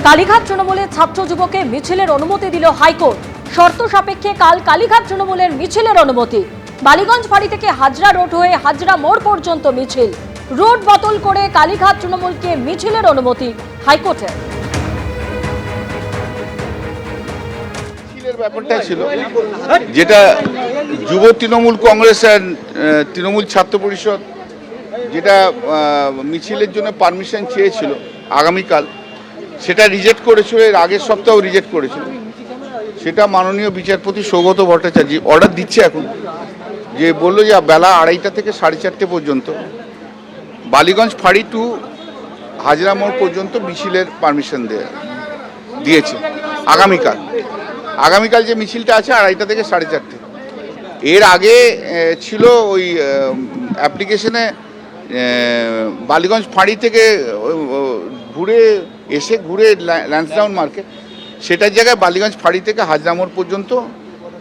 কালীঘাট তৃণমূলের ছাত্র যুবকে মিছিলের অনুমতি দিল হাইকোর্ট। শর্ত সাপেক্ষে কাল কালীঘাট তৃণমূলের মিছিলের অনুমতি। বালিগঞ্জ ফাঁড়ি থেকে হাজরা রোড হয়ে হাজরা মোড় পর্যন্ত মিছিল। রোড বদল করে কালীঘাট তৃণমূলকে মিছিলের অনুমতি হাইকোর্টের। ব্যাপারটা ছিল যেটা যুব তৃণমূল কংগ্রেস আর তৃণমূল ছাত্র পরিষদ যেটা মিছিলের জন্য পারমিশন চেয়েছিল আগামীকাল, সেটা রিজেক্ট করেছিল। এর আগের সপ্তাহ রিজেক্ট করেছিল। সেটা মাননীয় বিচারপতি সৌগত ভট্টাচার্য অর্ডার দিচ্ছে এখন, যে বললো যে বেলা 2:30 থেকে 4:30 পর্যন্ত বালিগঞ্জ ফাঁড়ি টু হাজরা মোড় পর্যন্ত মিছিলের পারমিশন দিয়েছে আগামীকাল যে মিছিলটা আছে 2:30 থেকে 4:30। এর আগে ছিল ওই অ্যাপ্লিকেশনে বালিগঞ্জ ফাঁড়ি থেকে ঘুরে ল্যান্সডাউন মার্কেট, সেটার জায়গায় বালিগঞ্জ ফাঁড়ি থেকে হাজরা মোড় পর্যন্ত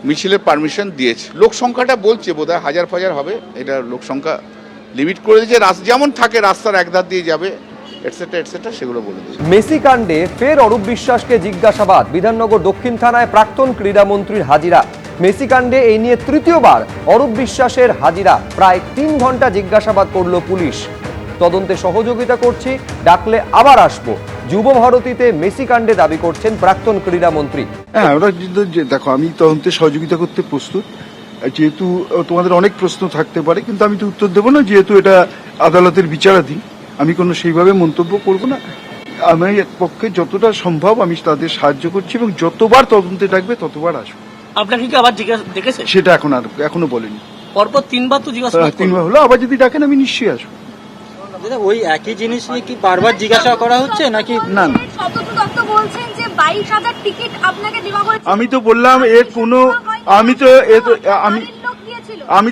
মিছিলের পারমিশন দিয়েছে। লোক সংখ্যাটা বলছে বোধহয় 1000 হবে, এটা লোক সংখ্যা লিমিট করে দিয়েছে। যেমন থাকে রাস্তার একধার দিয়ে যাবে এটসেট্রা সেগুলো বলে দিয়েছে। মেসি কাণ্ডে ফের অরূপ বিশ্বাসকে জিজ্ঞাসাবাদ। বিধাননগর দক্ষিণ থানায় প্রাক্তন ক্রীড়ামন্ত্রীর হাজিরা। মেসি কাণ্ডে এই নিয়ে তৃতীয়বার অরূপ বিশ্বাসের হাজিরা। প্রায় 3 ঘন্টা জিজ্ঞাসাবাদ করল পুলিশ। তদন্তে সহযোগিতা করছি, ডাকলে আবার আসবো। যুব ভারতীতে মেসি কাণ্ডে দাবি করছেন প্রাক্তন ক্রীড়ামন্ত্রী। হ্যাঁ, ওরা দেখো, আমি তদন্তে সহযোগিতা করতে প্রস্তুত। যেহেতু তোমাদের অনেক প্রশ্ন থাকতে পারে, কিন্তু আমি তো উত্তর দেবো না, যেহেতু এটা আদালতের বিচারাধীন। আমি কোনো সেইভাবে মন্তব্য করব না। আমার পক্ষে যতটা সম্ভব আমি তাদের সাহায্য করছি, এবং যতবার তদন্তে ডাকবে ততবার আসবো। আপনাকে কি আবার দেখেছে? সেটা এখনো বলেনি। পরপর 3 বার তো জিজ্ঞাসা 3 বার হলো, আবার যদি ডাকেন আমি নিশ্চয়ই আসবো। ওই একই জিনিস নিয়ে কি বারবার জিজ্ঞাসা করা হচ্ছে নাকি? না, বলছেন যে 22,000 টিকিট আপনাকে দেওয়া হয়েছে। আমি তো বললাম এর কোনো, আমি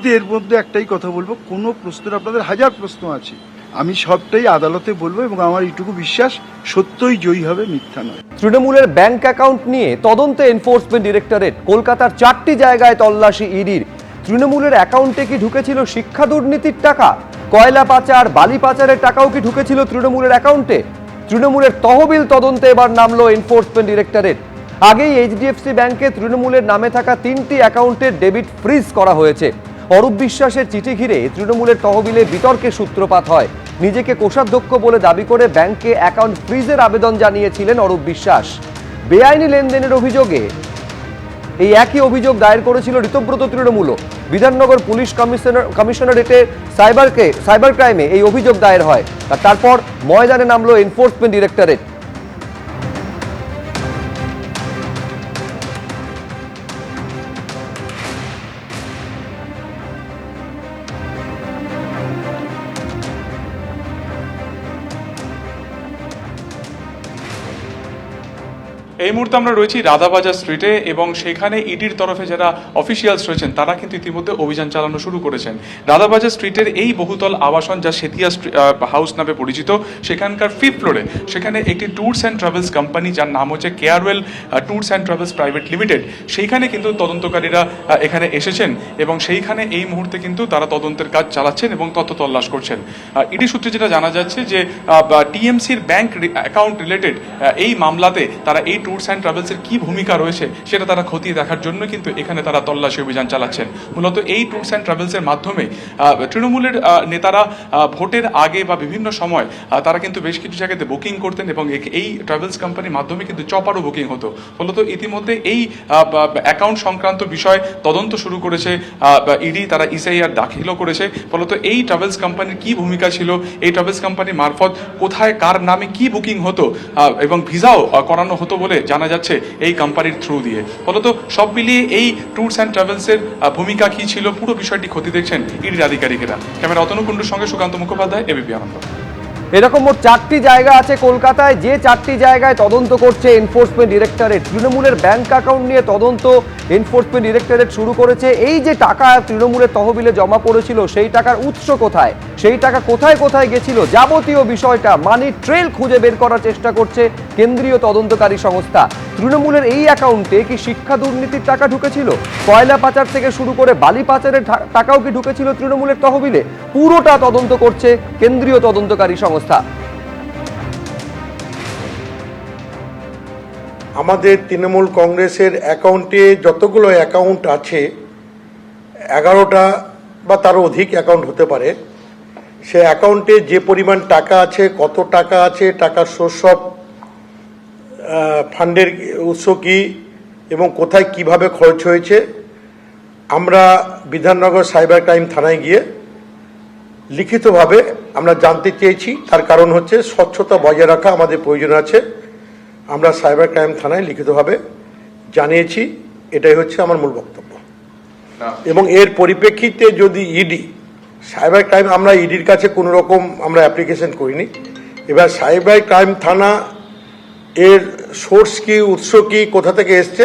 তো এর মধ্যে একটাই কথা বলবো, কোনো প্রশ্নের আপনাদের 1000 প্রশ্ন আছে, আমি সবটাই আদালতে বলবো, এবং আমার এইটুকু বিশ্বাস সত্যই জয়ী হবে, মিথ্যা নয়। তৃণমূলের ব্যাংক অ্যাকাউন্ট নিয়ে তদন্তে এনফোর্সমেন্ট ডিরেক্টরেট। কলকাতার 4টি জায়গায় তল্লাশি ইডির। তৃণমূলের অ্যাকাউন্টে কি ঢুকেছিল শিক্ষা দুর্নীতির টাকা? কয়লা পাচার, বালি পাচারের টাকাও কি ঢুকেছিল তৃণমূলের অ্যাকাউন্টে? তৃণমূলের তহবিল তদন্তে এবার নামলো এনফোর্সমেন্ট ডিরেক্টরেট। আগেই এইচডিএফসি ব্যাংকে তৃণমূলের নামে থাকা 3টি অ্যাকাউন্টের ডেবিট ফ্রিজ করা হয়েছে। অরূপ বিশ্বাসের চিঠি ঘিরে তৃণমূলের তহবিলে বিতর্কের সূত্রপাত হয়। নিজেকে কোষাধ্যক্ষ বলে দাবি করে ব্যাংকে অ্যাকাউন্ট ফ্রিজের আবেদন জানিয়েছিলেন অরূপ বিশ্বাস। বেআইনি লেনদেনের অভিযোগে এই একই অভিযোগ দায়ের করেছিল ঋতব্রত তৃণমূলও। বিধাননগর পুলিশ কমিশনারেটে সাইবার ক্রাইমে এই অভিযোগ দায়ের হয়। আর তারপর ময়দানে নামলো এনফোর্সমেন্ট ডিরেক্টরেট। এই মুহূর্তে আমরা রয়েছি রাধাবাজার স্ট্রিটে, এবং সেখানে ইডির তরফে যারা অফিসিয়ালস রয়েছেন তারা কিন্তু ইতিমধ্যে অভিযান চালানো শুরু করেছেন। রাধাবাজার স্ট্রিটের এই বহুতল আবাসন, যা সেতিয়া হাউস নামে পরিচিত, সেখানকার 5th ফ্লোরে সেখানে একটি ট্যুরস অ্যান্ড ট্রাভেলস কোম্পানি, যার নাম হচ্ছে Carewell tours and travels private limited, সেইখানে কিন্তু তদন্তকারীরা এখানে এসেছেন, এবং সেইখানে এই মুহূর্তে কিন্তু তারা তদন্তের কাজ চালাচ্ছেন এবং তথ্য তল্লাশ করছেন। ইডি সূত্রে যেটা জানা যাচ্ছে যে টিএমসির ব্যাংক অ্যাকাউন্ট রিলেটেড এই মামলাতে তারা এই ট্যুরস অ্যান্ড ট্রাভেলসের কি ভূমিকা রয়েছে সেটা তারা খতিয়ে দেখার জন্য কিন্তু এখানে তারা তল্লাশি অভিযান চালাচ্ছেন। মূলত এই ট্যুরস অ্যান্ড ট্রাভেলসের মাধ্যমে তৃণমূলের নেতারা ভোটের আগে বা বিভিন্ন সময় তারা কিন্তু বেশ কিছু জায়গাতে বুকিং করতেন, এবং এই ট্রাভেলস কোম্পানির মাধ্যমে কিন্তু চপারও বুকিং হতো। ফলত ইতিমধ্যে এই অ্যাকাউন্ট সংক্রান্ত বিষয় তদন্ত শুরু করেছে ইডি, তারা এসআইআর দাখিলও করেছে। ফলত এই ট্রাভেলস কোম্পানির কি ভূমিকা ছিল, এই ট্রাভেলস কোম্পানির মারফত কোথায় কার নামে কি বুকিং হতো এবং ভিসাও করানো হতো বলে জানা যাচ্ছে এই কোম্পানির থ্রু দিয়ে। ফলত সব মিলিয়ে এই ট্যুরস অ্যান্ড ট্রাভেলসের ভূমিকা কি ছিল, পুরো বিষয়টি খতিয়ে দেখছেন ইডির আধিকারিকেরা। ক্যামেরা অতনু কুণ্ডুর সঙ্গে সুকান্ত মুখোপাধ্যায়, এবিপি আনন্দ। এরকম মোট 4টি জায়গা আছে কলকাতায়, যে 4টি জায়গায় তদন্ত করছে এনফোর্সমেন্ট ডিরেক্টরেট। তৃণমূলের ব্যাংক অ্যাকাউন্ট নিয়ে তদন্ত এনফোর্সমেন্ট ডিরেক্টরেট শুরু করেছে। এই যে টাকা তৃণমূলের তহবিলে জমা পড়েছিল, সেই টাকার উৎস কোথায়, সেই টাকা কোথায় কোথায় গেছিল, যাবতীয় বিষয়টা মানি ট্রেল খুঁজে বের করার চেষ্টা করছে কেন্দ্রীয় তদন্তকারী সংস্থা। তৃণমূলের এই অ্যাকাউন্টে কি শিক্ষা দুর্নীতির টাকা ঢুকেছিল? কয়লা পাচার থেকে শুরু করে বালি পাচারের টাকাও কি ঢুকেছিল তৃণমূলের তহবিলে? পুরোটা তদন্ত করছে কেন্দ্রীয় তদন্তকারী সংস্থা। আমাদের তৃণমূল কংগ্রেসের অ্যাকাউন্টে যতগুলো অ্যাকাউন্ট আছে 11টা বা তারও অধিক অ্যাকাউন্ট হতে পারে, সে অ্যাকাউন্টে যে পরিমাণ টাকা আছে, কত টাকা আছে, টাকার সোর্স অফ ফান্ডের উৎস কী এবং কোথায় কিভাবে খরচ হয়েছে, আমরা বিধাননগর সাইবার ক্রাইম থানায় গিয়ে লিখিতভাবে আমরা জানতে চেয়েছি। তার কারণ হচ্ছে স্বচ্ছতা বজায় রাখা আমাদের প্রয়োজন আছে। আমরা সাইবার ক্রাইম থানায় লিখিতভাবে জানিয়েছি, এটাই হচ্ছে আমার মূল বক্তব্য। এবং এর পরিপ্রেক্ষিতে যদি ইডি সাইবার ক্রাইম, আমরা ইডির কাছে কোনো রকম আমরা অ্যাপ্লিকেশন করিনি। এবার সাইবার ক্রাইম থানা এর সোর্স কি, উৎস কি, কোথা থেকে এসছে,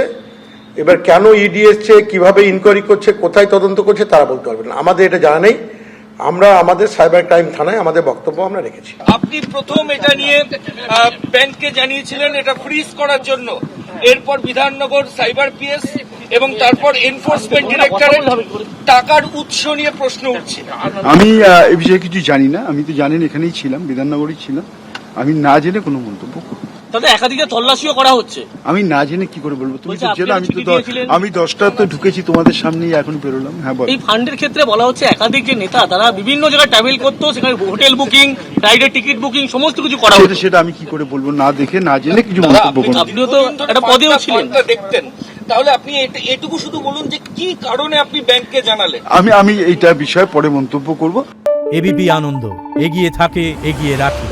এবার কেন ইডি এসছে, কিভাবে ইনকোয়ারি করছে, কোথায় তদন্ত করছে, তারা বলতে পারবে না। আমাদের এটা জানা নেই। আমরা আমাদের সাইবার ক্রাইম থানায় আমাদের বক্তব্য আমরা রেখেছি। আপনি প্রথম এটা নিয়ে ব্যাংককে জানিয়েছিলেন এটা ফ্রিজ করার জন্য, এরপর বিধাননগর সাইবার পিএস এবং তারপর এনফোর্সমেন্ট ডিরেক্টরেট টাকার উৎস নিয়ে প্রশ্ন উঠছে। আমি এই বিষয়ে কিছু জানি না। আমি তো জানেন এখানেই ছিলাম, বিধাননগরই ছিলাম। আমি না জেনে কোনো মন্তব্য করব না। তাতে একাধিকে তল্লাশিও করা হচ্ছে। আমি না জেনে কি করে বলবো? তুমি বলছি, তো আপনি জেনে, চিঠি দিয়েছিলেন। আমি 10টা তো ঢুকেছি তোমাদের সামনেই, এখন বেরোলাম। হ্যাঁ বল। এই ফান্ডের ক্ষেত্রে বলা হচ্ছে একাধিক যে নেতা তারা বিভিন্ন জায়গায় ট্রাভেল করতো, সেখানে হোটেল বুকিং, রাইডের টিকিট বুকিং সমস্ত কিছু করা হতো। সেটা আমি কি করে বলবো? না দেখে না জেনে কিছু মন্তব্য করবো? আপনিও তো একটা পদেও ছিলেন। দেখতেন, তাহলে আপনি এটুকু শুধু বলুন যে কি কারণে আপনি ব্যাংককে জানালেন। আমি এইটা বিষয়ে পরে মন্তব্য করব। এবিপি আনন্দ, এগিয়ে থাকে, এগিয়ে রাখে।